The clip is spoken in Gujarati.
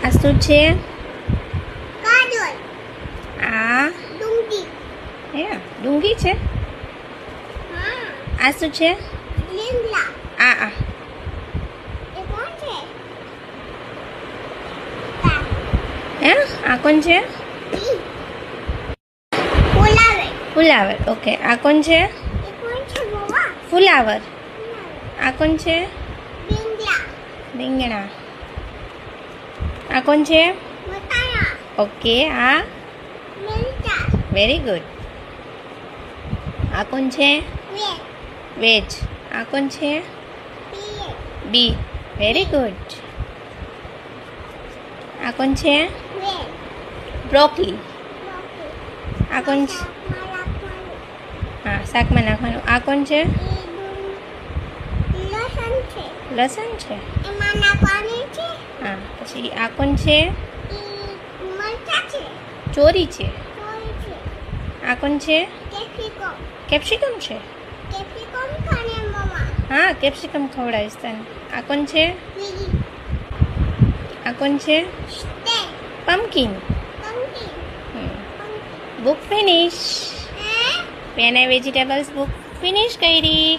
આ શું છે? આ હે ડુંગી છે. આ શું છે? આ હે આ કોણ છે? ફુલાવર. ઓકે. આ કોણ છે? ફુલાવર. આ કોણ છે? રીંગણા. આ કોણ છે? ઓકે. આ વેરી ગુડ. આ કોણ છે? વેજ. આ કોણ છે? બી. Very good. આ કોણ છે? બ્રોકલી. આ કોણ છે? હા, શાકમાં નાખવાનું. આ કોણ છે? લસણ છે. હા, પછી આ કોણ છે? ચોરી છે. આ કોણ છે? કેપ્સિકમ છે. હા, કેપ્સિકમ ખવડાવીશ તને. આ કોણ છે? આ કોણ છે? Pumpkin. Book finish. Pen and vegetables book finish કરી.